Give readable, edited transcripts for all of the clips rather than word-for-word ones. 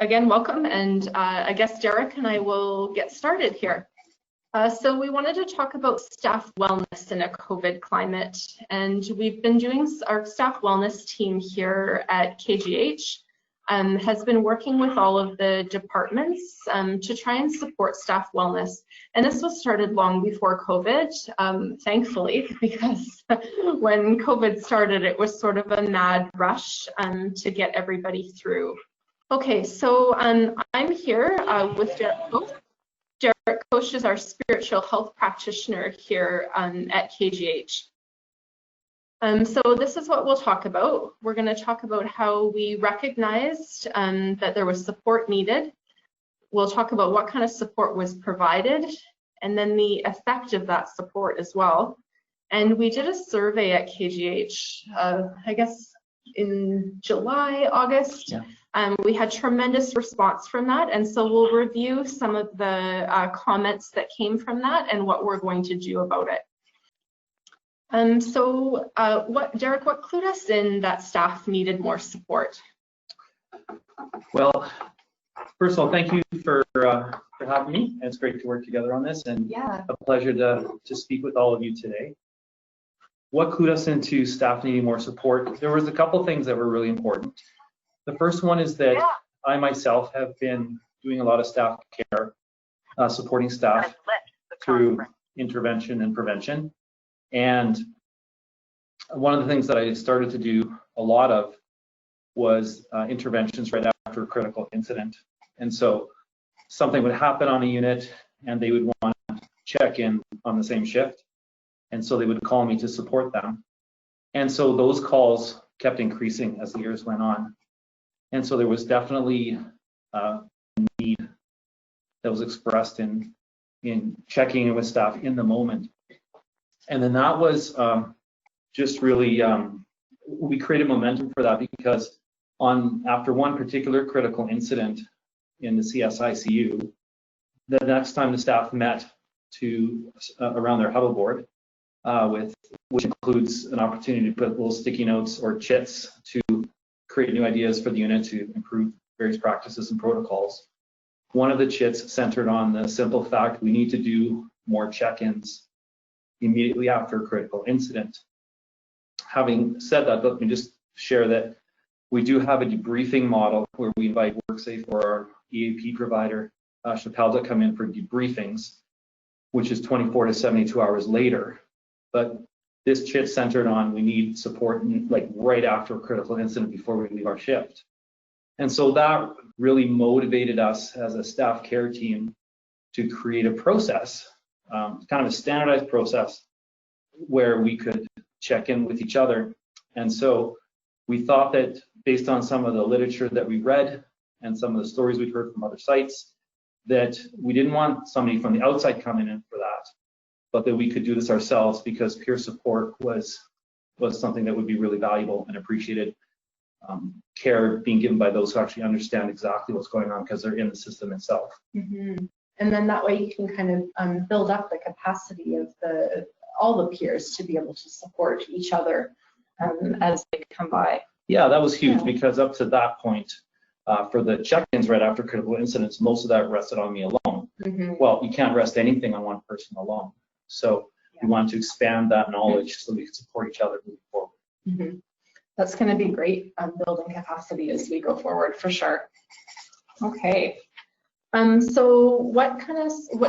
again, welcome, and I guess Derek and I will get started here. So we wanted to talk about staff wellness in a COVID climate, and we've been doing, our staff wellness team here at KGH has been working with all of the departments to try and support staff wellness. And this was started long before COVID, thankfully, because when COVID started, it was sort of a mad rush to get everybody through. Okay, so I'm here with Derek Koch. Derek Koch is our spiritual health practitioner here at KGH. So this is what we'll talk about. We're going to talk about how we recognized that there was support needed. We'll talk about what kind of support was provided, and then the effect of that support as well. And we did a survey at KGH, I guess in July, August. Yeah. We had tremendous response from that, and so we'll review some of the comments that came from that and what we're going to do about it. Derek, what clued us in that staff needed more support? Well, first of all, thank you for having me. It's great to work together on this, and a pleasure to speak with all of you today. What clued us into staff needing more support? There was a couple things that were really important. The first one is that I myself have been doing a lot of staff care, supporting staff through intervention and prevention. And one of the things that I started to do a lot of was interventions right after a critical incident. And so something would happen on a unit and they would want to check in on the same shift. And so they would call me to support them. And so those calls kept increasing as the years went on. And so there was definitely a need that was expressed in checking in with staff in the moment. And then that was just really, we created momentum for that because after one particular critical incident in the CSICU, the next time the staff met around their huddle board, which includes an opportunity to put little sticky notes or chits to create new ideas for the unit to improve various practices and protocols. One of the chits centered on the simple fact we need to do more check-ins immediately after a critical incident. Having said that, let me just share that we do have a debriefing model where we invite WorkSafe or our EAP provider, Chappelle, to come in for debriefings, which is 24 to 72 hours later. But this chit centered on we need support like right after a critical incident before we leave our shift. And so that really motivated us as a staff care team to create a process, kind of a standardized process where we could check in with each other. And so we thought that based on some of the literature that we read and some of the stories we'd heard from other sites, that we didn't want somebody from the outside coming in for that, but that we could do this ourselves because peer support was something that would be really valuable and appreciated. Care being given by those who actually understand exactly what's going on because they're in the system itself. Mm-hmm. And then that way you can kind of build up the capacity of all the peers to be able to support each other as they come by. Yeah, that was huge because up to that point, for the check-ins right after critical incidents, most of that rested on me alone. Mm-hmm. Well, you can't rest anything on one person alone. So we wanted to expand that knowledge so we could support each other moving forward. Mm-hmm. That's going to be great building capacity as we go forward for sure. Okay. So what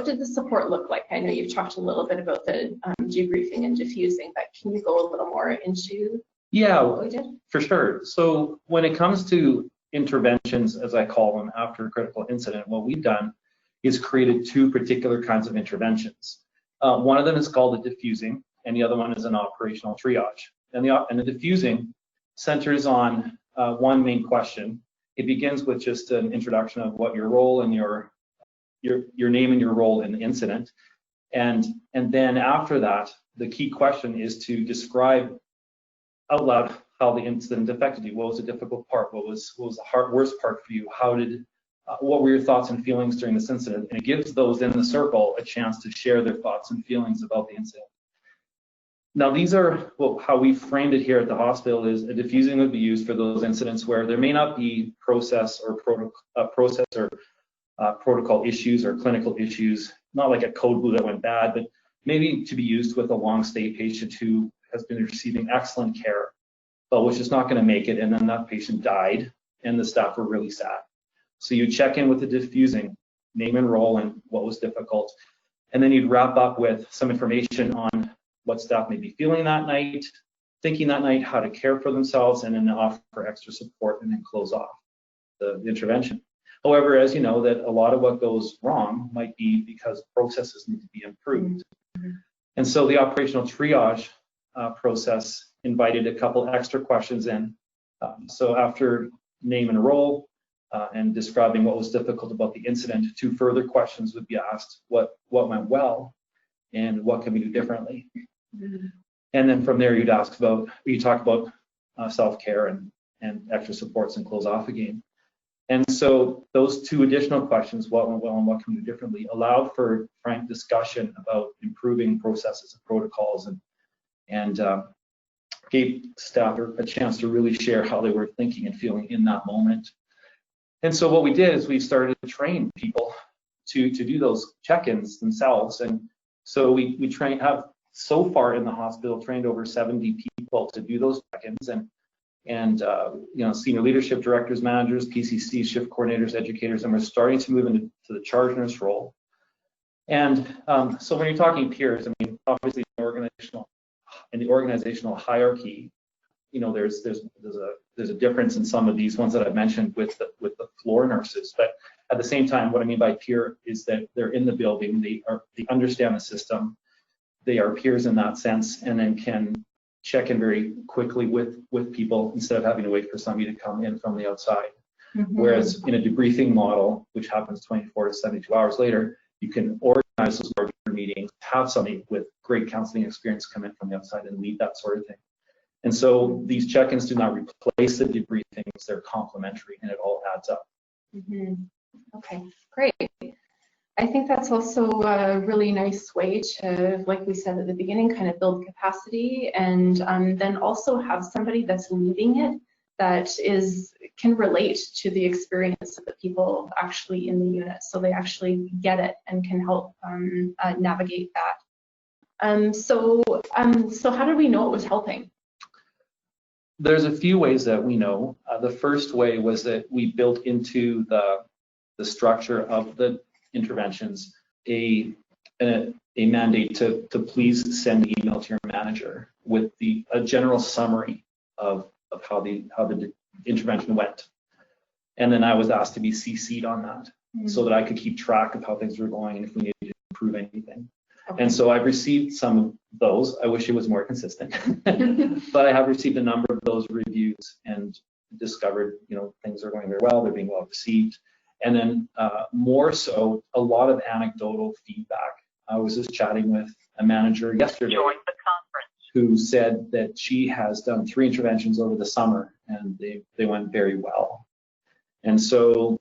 did the support look like? I know you've talked a little bit about the debriefing and diffusing, but can you go a little more into what we did? For sure. So when it comes to interventions, as I call them, after a critical incident, what we've done is created two particular kinds of interventions. One of them is called the diffusing, and the other one is an operational triage. And the diffusing centers on one main question. It begins with just an introduction of what your role and your name and your role in the incident, and then after that, the key question is to describe out loud how the incident affected you. What was the difficult part? What was the worst part for you? What were your thoughts and feelings during this incident? And it gives those in the circle a chance to share their thoughts and feelings about the incident. Now these are, well, how we framed it here at the hospital is a diffusing would be used for those incidents where there may not be process or protocol issues or clinical issues, not like a code blue that went bad, but maybe to be used with a long stay patient who has been receiving excellent care, but was just not going to make it, and then that patient died and the staff were really sad. So you check in with the diffusing, name and role and what was difficult, and then you'd wrap up with some information on what staff may be feeling that night, thinking that night, how to care for themselves, and then offer extra support and then close off the intervention. However, as you know, that a lot of what goes wrong might be because processes need to be improved. And so the operational triage process invited a couple extra questions in. So after name and role and describing what was difficult about the incident, 2 further questions would be asked: what went well and what can we do differently? And then from there, you talk about self-care and extra supports and close off again. And so those 2 additional questions, what went well and what can we do differently, allowed for frank discussion about improving processes and protocols, and gave staff a chance to really share how they were thinking and feeling in that moment. And so what we did is we started to train people to do those check-ins themselves. And so we have so far in the hospital trained over 70 people to do those check-ins, and you know, senior leadership directors, managers, PCC, shift coordinators, educators, and we're starting to move into the charge nurse role. And so when you're talking peers, I mean, obviously in the organizational hierarchy, you know, there's a difference in some of these ones that I've mentioned with the floor nurses. But at the same time, what I mean by peer is that they're in the building, they understand the system, they are peers in that sense, and then can check in very quickly with people instead of having to wait for somebody to come in from the outside. Whereas in a debriefing model, which happens 24 to 72 hours later, you can organize those larger meetings, have somebody with great counseling experience come in from the outside and lead that sort of thing. And so these check-ins do not replace the debriefings, they're complementary, and it all adds up. Okay, great. I think that's also a really nice way to, like we said at the beginning, kind of build capacity, and then also have somebody that's leading it that can relate to the experience of the people actually in the unit, so they actually get it and can help navigate that. So how did we know it was helping? There's a few ways that we know. The first way was that we built into the structure of the interventions a mandate to please send an email to your manager with a general summary of how the intervention went. And then I was asked to be CC'd on that so that I could keep track of how things were going and if we needed to improve anything. Okay. And so I've received some of those. I wish it was more consistent, but I have received a number of those reviews and discovered, you know, things are going very well, they're being well received. And then more so, a lot of anecdotal feedback. I was just chatting with a manager yesterday who said that she has done 3 interventions over the summer and they went very well. And so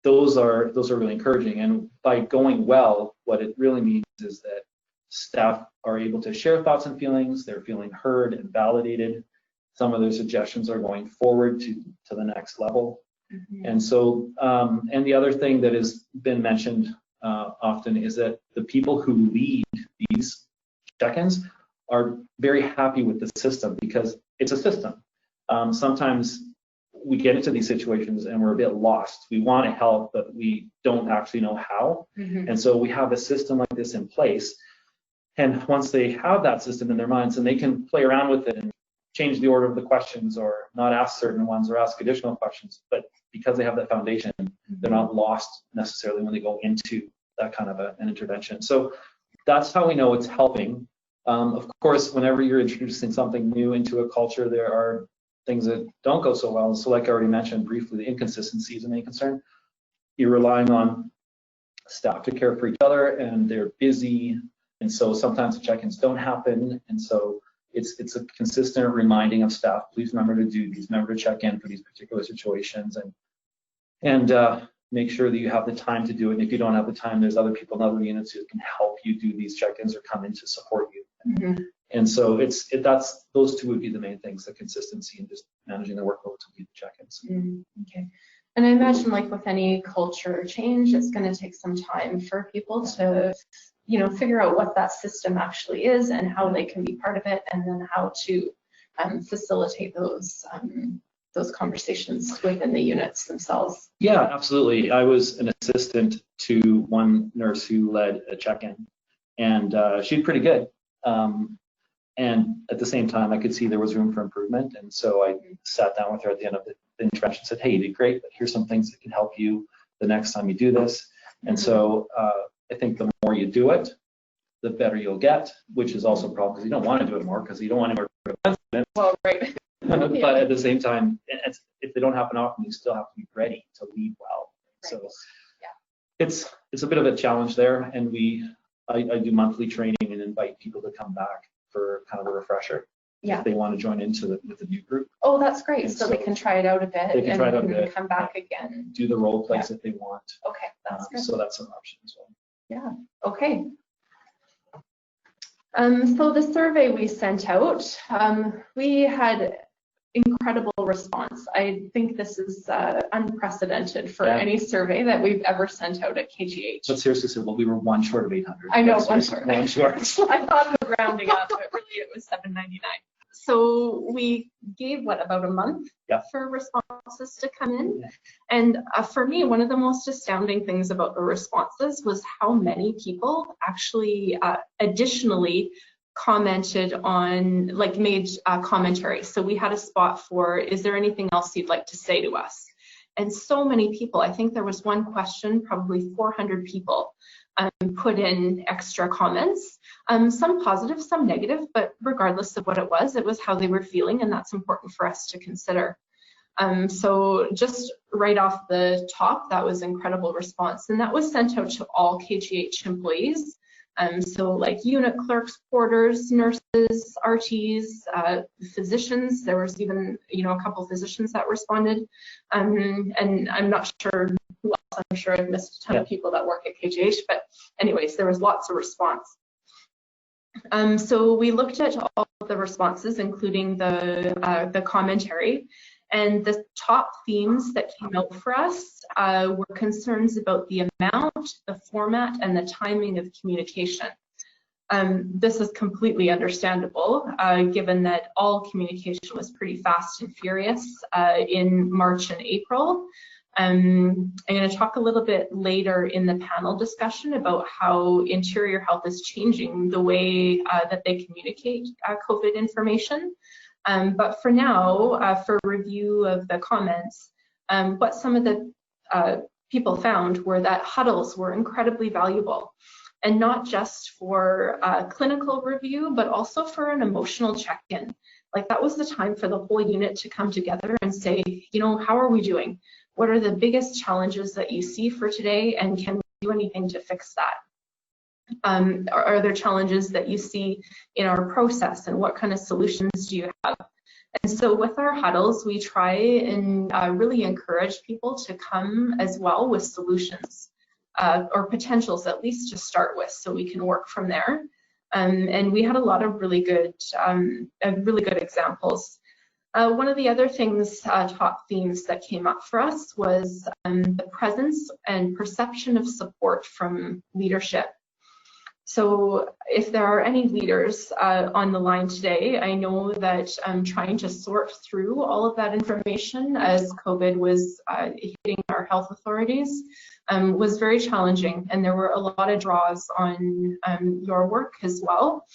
those are really encouraging. And by going well, what it really means is that staff are able to share thoughts and feelings, they're feeling heard and validated. Some of their suggestions are going forward to the next level. And so, and the other thing that has been mentioned often is that the people who lead these check-ins are very happy with the system because it's a system. Sometimes we get into these situations and we're a bit lost. We want to help, but we don't actually know how. And so we have a system like this in place. And once they have that system in their minds, and they can play around with it and change the order of the questions or not ask certain ones or ask additional questions, but because they have that foundation, they're not lost necessarily when they go into that kind of an intervention. So that's how we know it's helping. Of course, whenever you're introducing something new into a culture, there are things that don't go so well. So like I already mentioned briefly, the inconsistencies are the main concern. You're relying on staff to care for each other and they're busy. And so sometimes the check-ins don't happen. And so it's a consistent reminding of staff, please remember to do these, remember to check in for these particular situations and make sure that you have the time to do it. And if you don't have the time, there's other people in other units who can help you do these check-ins or come in to support you. And so that's those two would be the main things: the consistency and just managing the workload to lead the check-ins. Okay. And I imagine, like with any culture change, it's going to take some time for people to, figure out what that system actually is and how they can be part of it, and then how to facilitate those conversations within the units themselves. Yeah, absolutely. I was an assistant to one nurse who led a check-in, and she's pretty good. And at the same time, I could see there was room for improvement. And so I sat down with her at the end of the interaction and said, hey, you did great, but here's some things that can help you the next time you do this. And so I think the more you do it, the better you'll get, which is also a problem because you don't want to do it more because you don't want any more prevention. Well, right. But at the same time, if they don't happen often, you still have to be ready to lead well. Right. So it's a bit of a challenge there. And I do monthly training and invite people to come back for kind of a refresher. Yeah. If they want to join into the new group. Oh, that's great. And so they can try it out a bit. They can try it out a bit. Come back again. Do the role plays if they want. Okay, that's good. So that's an option as well. Yeah. Okay. So the survey we sent out, we had incredible response. I think this is unprecedented for any survey that we've ever sent out at KGH. But seriously, Sybil, we were one short of 800. I know, one short. One short. I thought of rounding up, but really it was 799. So we gave, about a month for responses to come in. Yeah. And for me, one of the most astounding things about the responses was how many people actually additionally commented on, made commentary. So we had a spot for, is there anything else you'd like to say to us? And so many people, I think there was one question, probably 400 people put in extra comments, some positive, some negative, but regardless of what it was how they were feeling, and that's important for us to consider. So just right off the top, that was incredible response, and that was sent out to all KGH employees. So unit clerks, porters, nurses, RTs, physicians. There was even, a couple physicians that responded. And I'm not sure who else. I'm sure I've missed a ton of people that work at KGH, but anyways, there was lots of response. So we looked at all of the responses, including the commentary. And the top themes that came out for us were concerns about the amount, the format, and the timing of communication. This is completely understandable, given that all communication was pretty fast and furious in March and April. I'm going to talk a little bit later in the panel discussion about how Interior Health is changing the way that they communicate COVID information. But for now, for review of the comments, what some of the people found were that huddles were incredibly valuable, and not just for clinical review, but also for an emotional check-in. That was the time for the whole unit to come together and say, how are we doing? What are the biggest challenges that you see for today, and can we do anything to fix that? Are there challenges that you see in our process, and what kind of solutions do you have? And so with our huddles, we try and really encourage people to come as well with solutions or potentials, at least to start with, so we can work from there. And we had a lot of really good examples. One of the other things, top themes that came up for us was the presence and perception of support from leadership. So if there are any leaders on the line today, I know that trying to sort through all of that information as COVID was hitting our health authorities was very challenging, and there were a lot of draws on your work as well.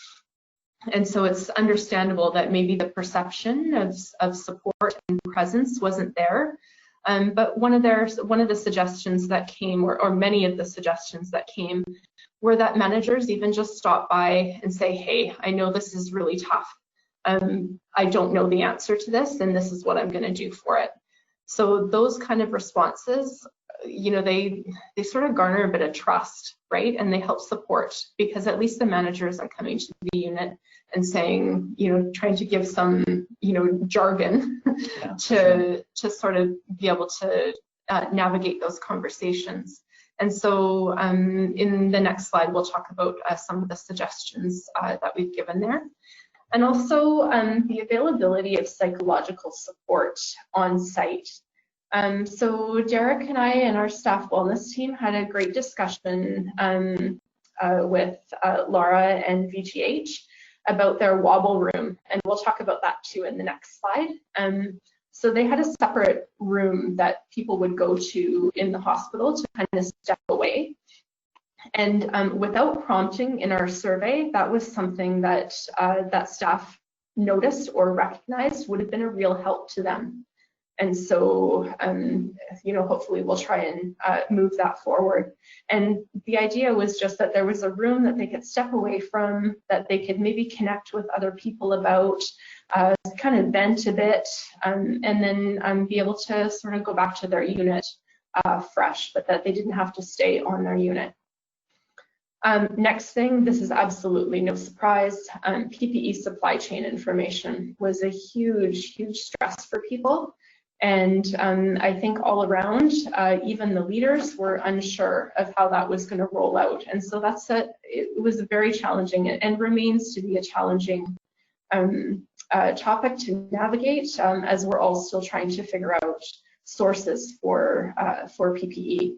And so it's understandable that maybe the perception of support and presence wasn't there. But one of the suggestions that came, or many of the suggestions that came, were that managers even just stop by and say, hey, I know this is really tough. I don't know the answer to this, and this is what I'm going to do for it. So those kind of responses, they sort of garner a bit of trust, right? And they help support, because at least the managers are coming to the unit and saying, trying to give some, jargon to sort of be able to navigate those conversations. And so in the next slide, we'll talk about some of the suggestions that we've given there. and also the availability of psychological support on site. So Derek and I and our staff wellness team had a great discussion with Laura and VGH about their wobble room, and we'll talk about that too in the next slide. So they had a separate room that people would go to in the hospital to kind of step away. And without prompting in our survey, that was something that that staff noticed or recognized would have been a real help to them. And so, you know, hopefully we'll try and move that forward. And the idea was just that there was a room that they could step away from, that they could maybe connect with other people about, kind of vent a bit, and then be able to sort of go back to their unit fresh, but that they didn't have to stay on their unit. Next thing, this is absolutely no surprise, PPE supply chain information was a huge, huge stress for people. And I think all around, even the leaders were unsure of how that was going to roll out. And so it was very challenging and remains to be a challenging topic to navigate as we're all still trying to figure out sources for PPE.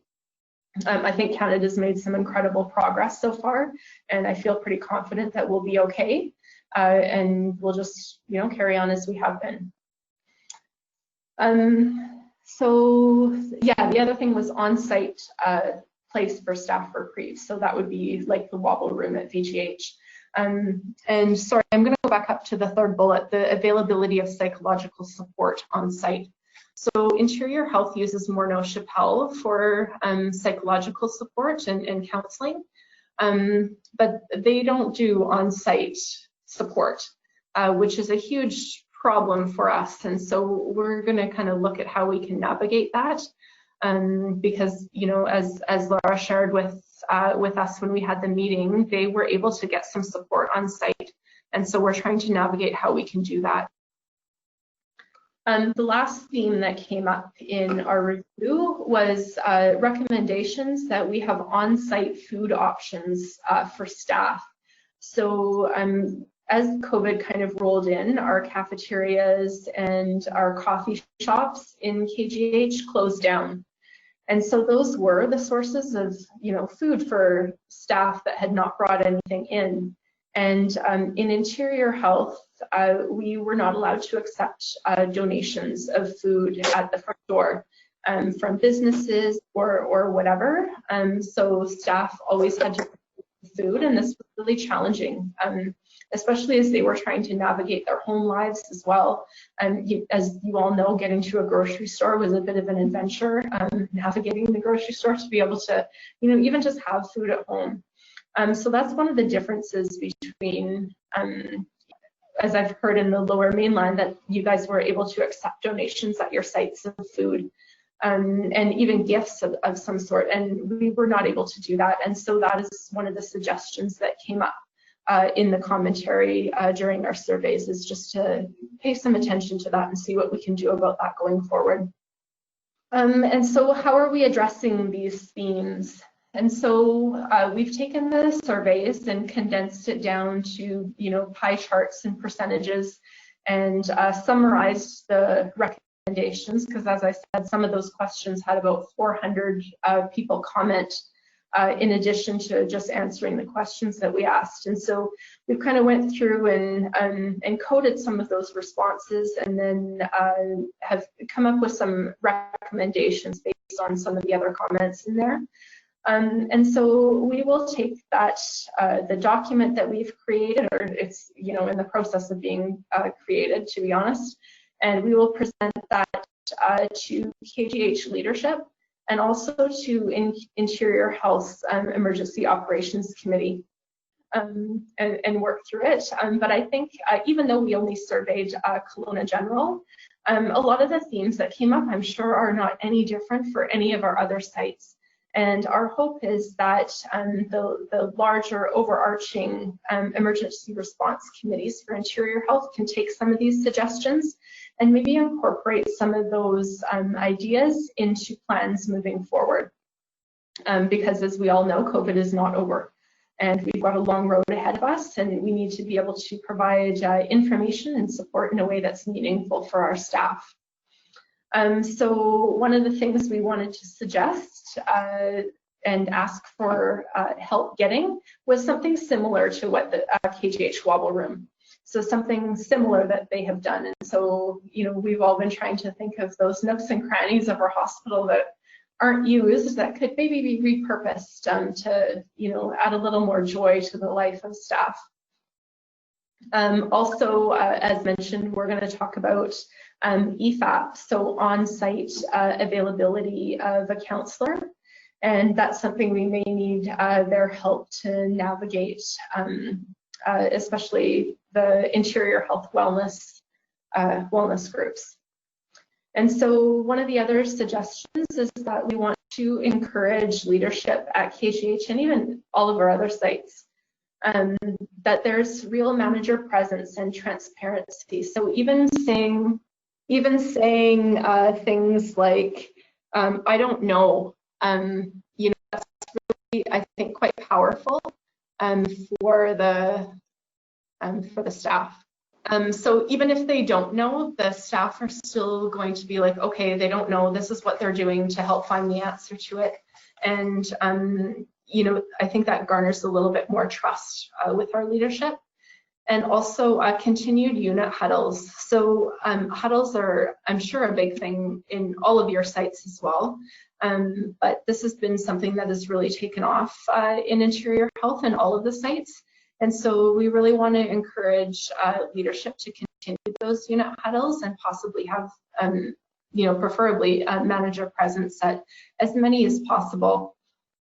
I think Canada's made some incredible progress so far, and I feel pretty confident that we'll be okay, and we'll just, you know, carry on as we have been. So yeah, the other thing was on-site place for staff reprieve. So that would be like the wobble room at VGH. And sorry, I'm going to go back up to the third bullet, the availability of psychological support on site. So Interior Health uses Morneau Chappelle for psychological support and counseling, but they don't do on-site support, which is a huge problem for us. And so we're going to kind of look at how we can navigate that, because, you know, as Laura shared with us when we had the meeting, they were able to get some support on site. And so we're trying to navigate how we can do that. The last theme that came up in our review was recommendations that we have on-site food options for staff. So as COVID kind of rolled in, our cafeterias and our coffee shops in KGH closed down. And so those were the sources of, you know, food for staff that had not brought anything in. And in Interior Health, we were not allowed to accept donations of food at the front door from businesses or whatever. So staff always had to bring food, and this was really challenging, especially as they were trying to navigate their home lives as well. As you all know, getting to a grocery store was a bit of an adventure, navigating the grocery store to be able to, you know, even just have food at home. So that's one of the differences between, as I've heard in the Lower Mainland, that you guys were able to accept donations at your sites of food, and even gifts of some sort, and we were not able to do that. And so that is one of the suggestions that came up in the commentary during our surveys, is just to pay some attention to that and see what we can do about that going forward. And so how are we addressing these themes? And so we've taken the surveys and condensed it down to, you know, pie charts and percentages, and summarized the recommendations, because as I said, some of those questions had about 400 people comment in addition to just answering the questions that we asked. And so we've kind of went through and coded some of those responses, and then have come up with some recommendations based on some of the other comments in there. And so we will take that, the document that we've created, or it's, you know, in the process of being created, to be honest, and we will present that to KGH leadership, and also to Interior Health's Emergency Operations Committee, and work through it. But I think even though we only surveyed Kelowna General, a lot of the themes that came up, I'm sure, are not any different for any of our other sites. And our hope is that the larger overarching emergency response committees for Interior Health can take some of these suggestions and maybe incorporate some of those ideas into plans moving forward. Because as we all know, COVID is not over. And we've got a long road ahead of us, and we need to be able to provide information and support in a way that's meaningful for our staff. So one of the things we wanted to suggest and ask for help getting was something similar to what the KGH Wobble Room. So something similar that they have done. And so, you know, we've all been trying to think of those nooks and crannies of our hospital that aren't used that could maybe be repurposed to, you know, add a little more joy to the life of staff. Also, as mentioned, we're going to talk about EFAP, so on-site availability of a counselor. And that's something we may need their help to navigate, especially the interior health wellness groups. And so one of the other suggestions is that we want to encourage leadership at KGH and even all of our other sites, that there's real manager presence and transparency. So even saying things like, I don't know, you know, that's really, I think, quite powerful for the staff. So even if they don't know, the staff are still going to be like, okay, they don't know, this is what they're doing to help find the answer to it. And, you know, I think that garners a little bit more trust with our leadership. And also continued unit huddles. So huddles are, I'm sure, a big thing in all of your sites as well. But this has been something that has really taken off in interior health in all of the sites. And so we really want to encourage leadership to continue those unit huddles and possibly have, you know, preferably a manager presence at as many as possible,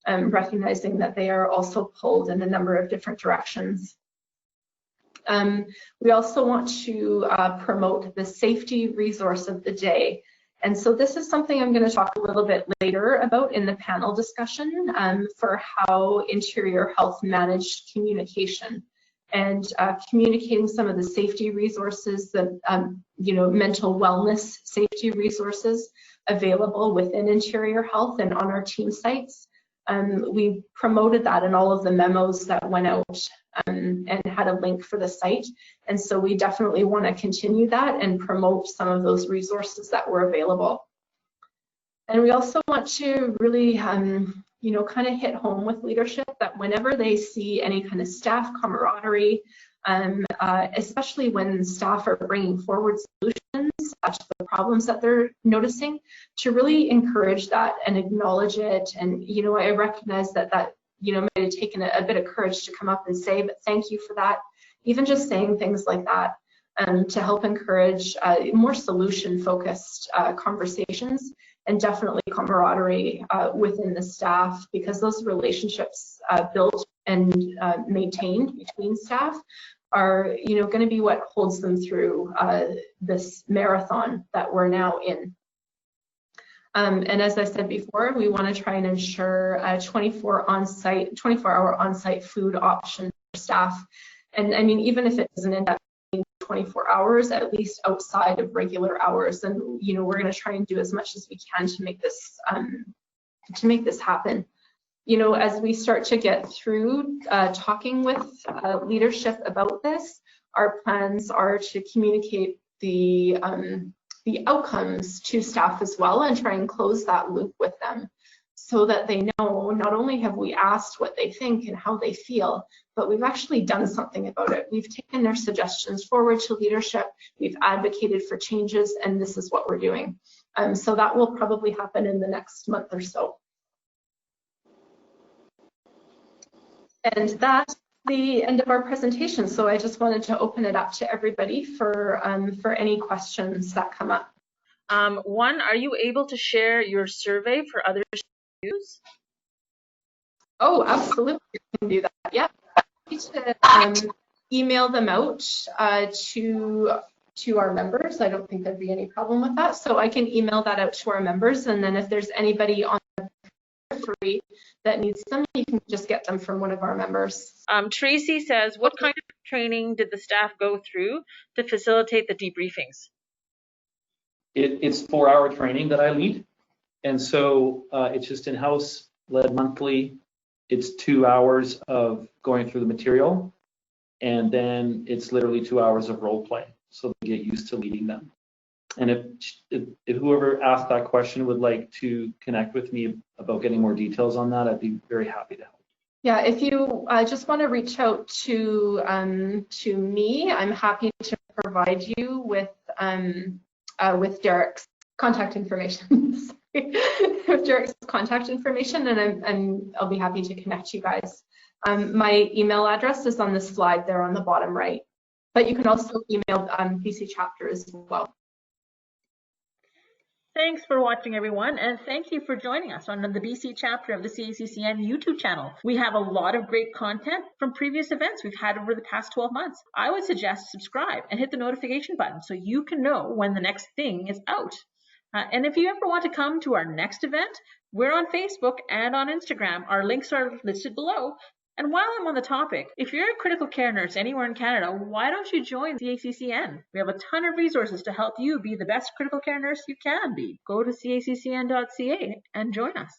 recognizing that they are also pulled in a number of different directions. We also want to promote the safety resource of the day. And so this is something I'm going to talk a little bit later about in the panel discussion for how interior health managed communication and communicating some of the safety resources, the you know, mental wellness safety resources available within interior health and on our team sites. We promoted that in all of the memos that went out and had a link for the site. And so we definitely want to continue that and promote some of those resources that were available. And we also want to really, you know, kind of hit home with leadership that whenever they see any kind of staff camaraderie, especially when staff are bringing forward solutions to the problems that they're noticing, to really encourage that and acknowledge it. And, you know, I recognize that you know, might have taken a bit of courage to come up and say, but thank you for that. Even just saying things like that to help encourage more solution-focused conversations and definitely camaraderie within the staff, because those relationships built and maintained between staff are, you know, going to be what holds them through this marathon that we're now in. And as I said before, we want to try and ensure a 24-hour on-site food option for staff. And I mean, even if it doesn't end up being 24 hours, at least outside of regular hours, and you know, we're going to try and do as much as we can to make this happen. You know, as we start to get through talking with leadership about this, our plans are to communicate the outcomes to staff as well and try and close that loop with them so that they know not only have we asked what they think and how they feel, but we've actually done something about it. We've taken their suggestions forward to leadership, we've advocated for changes, and this is what we're doing. So that will probably happen in the next month or so. And that's the end of our presentation. So I just wanted to open it up to everybody for any questions that come up. One, are you able to share your survey for others to use? Oh, absolutely, we can do that. Yeah, I need to email them out to our members. I don't think there'd be any problem with that. So I can email that out to our members, and then if there's anybody on free that needs them, you can just get them from one of our members. Tracy says, what kind of training did the staff go through to facilitate the debriefings? It's 4-hour training that I lead. And so it's just in-house led monthly. it's 2 hours of going through the material, and then it's literally 2 hours of role play, so they get used to leading them. And if whoever asked that question would like to connect with me about getting more details on that, I'd be very happy to help. Yeah, if you just want to reach out to me, I'm happy to provide you with Derek's contact information. With Derek's contact information, and I'll be happy to connect you guys. My email address is on the slide there on the bottom right, but you can also email BC chapter as well. Thanks for watching, everyone, and thank you for joining us on the BC chapter of the CACCN YouTube channel. We have a lot of great content from previous events we've had over the past 12 months. I would suggest subscribe and hit the notification button so you can know when the next thing is out. And if you ever want to come to our next event, we're on Facebook and on Instagram. Our links are listed below. And while I'm on the topic, if you're a critical care nurse anywhere in Canada, why don't you join CACCN? We have a ton of resources to help you be the best critical care nurse you can be. Go to caccn.ca and join us.